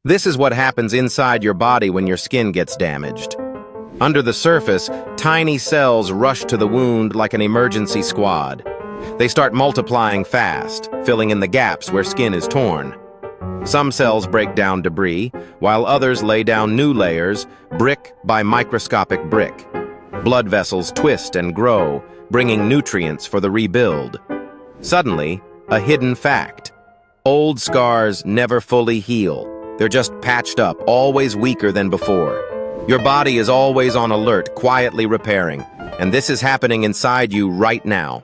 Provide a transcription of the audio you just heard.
This is what happens inside your body when your skin gets damaged. Under the surface, tiny cells rush to the wound like an emergency squad. They start multiplying fast, filling in the gaps where skin is torn. Some cells break down debris, while others lay down new layers, brick by microscopic brick. Blood vessels twist and grow, bringing nutrients for the rebuild. Suddenly, a hidden fact. Old scars never fully heal. They're just patched up, always weaker than before. Your body is always on alert, quietly repairing, and this is happening inside you right now.